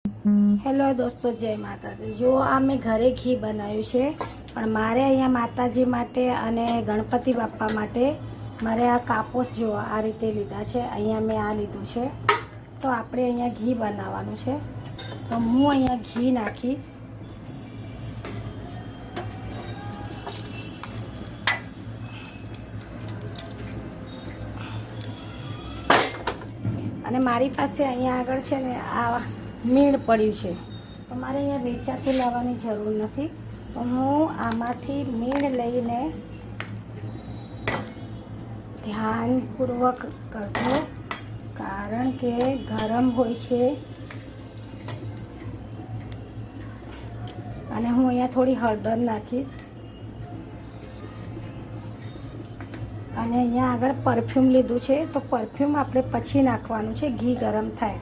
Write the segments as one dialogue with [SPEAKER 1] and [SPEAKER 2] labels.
[SPEAKER 1] Hello દોસ્તો, જય માતાજી। જો આ મેં ઘરે ઘી બનાવ્યું છે, પણ મારે અહીંયા માતાજી માટે અને ગણપતિ બાપ્પા માટે મારે આ કાપોસ જો આ રીતે લીધા છે। અહીંયા મેં આ લીધું છે, તો આપણે અહીંયા ઘી બનાવવાનું છે, તો હું અહીંયા ઘી નાખીશ। અને મારી પાસે અહીંયા આગળ છે ને આ મીણ પડ્યું છે, તો મારે અહીંયા વેચાતું લાવવાની જરૂર નથી। તો હું આમાંથી મીણ લઈને ધ્યાનપૂર્વક કરજો, કારણ કે ગરમ હોય છે। અને હું અહીંયા થોડી હળદર નાખીશ, અને અહીંયા આગળ પરફ્યુમ લીધું છે, તો પરફ્યુમ આપણે પછી નાખવાનું છે, ઘી ગરમ થાય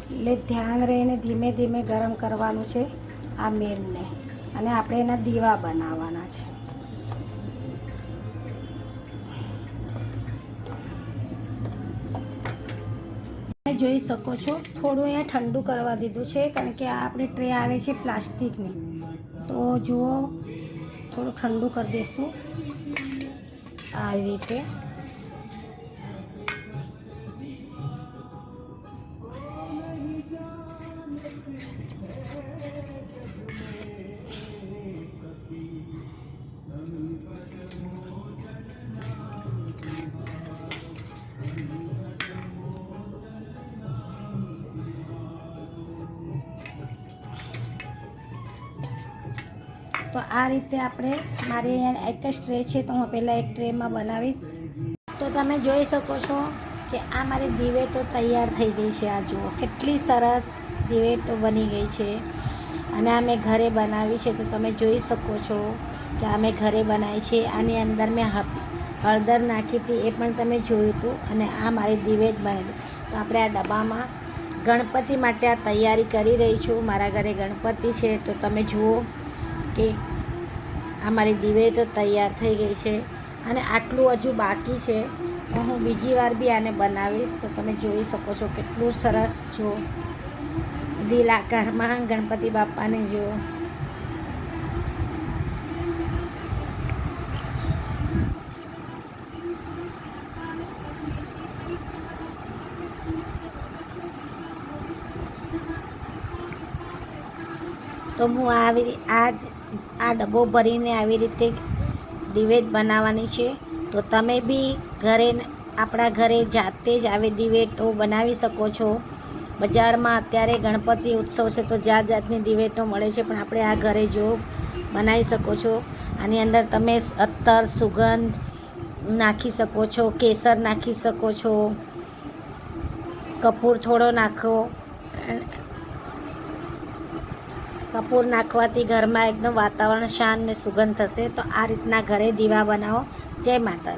[SPEAKER 1] એટલે ધ્યાન રહીને ધીમે ધીમે ગરમ કરવાનું છે આ મેળને, અને આપણે એના દીવા બનાવવાના છે। જોઈ શકો છો, થોડું અહીંયા ઠંડુ કરવા દીધું છે, કારણ કે આ આપણી ટ્રે આવે છે પ્લાસ્ટિકની, તો જુઓ થોડું ઠંડુ કરી દઈશું આવી રીતે। તો આ રીતે આપણે મારી અહીંયા એક જ ટ્રે છે, તો હું પહેલાં એક ટ્રેમાં બનાવીશ। તો તમે જોઈ શકો છો કે આ મારી દિવેટો તૈયાર થઈ ગઈ છે। આ જુઓ કેટલી સરસ દિવેટો બની ગઈ છે, અને આ મેં ઘરે બનાવી છે, તો તમે જોઈ શકો છો કે આ મેં ઘરે બનાવી છે। આની અંદર મેં હળદર નાખી હતી, એ પણ તમે જોયું હતું, અને આ મારી દિવેટ બનેલી। તો આપણે આ ડબ્બામાં ગણપતિ માટે આ તૈયારી કરી રહી છું। મારા ઘરે ગણપતિ છે, તો તમે જુઓ કે આ મારી દિવેટ તો તૈયાર થઈ ગઈ છે, અને આટલું હજુ બાકી છે, તો હું બીજી વાર બી આને બનાવીશ। તો તમે જોઈ શકો છો કેટલું સરસ જો દિલ આકારમાં ગણપતિ બાપાને જુઓ। તો હું આ ડબ્બો ભરીને આવી રીતે દિવેટ બનાવવાની છે। તો તમે બી ઘરે આપણા ઘરે જાતે જ આવી દિવેટો બનાવી શકો છો। બજારમાં અત્યારે ગણપતિ ઉત્સવ છે, તો જાત જાતની દિવેટો મળે છે, પણ આપણે આ ઘરે જો બનાવી શકો છો। આની અંદર તમે અત્તર સુગંધ નાખી શકો છો, કેસર નાખી શકો છો, કપૂર થોડો નાખો। કપૂર નાખવાથી ઘરમાં એકદમ વાતાવરણ શાંત ને સુગંધ થશે। તો આ રીતના ઘરે દીવા બનાવો। જય માતાજી।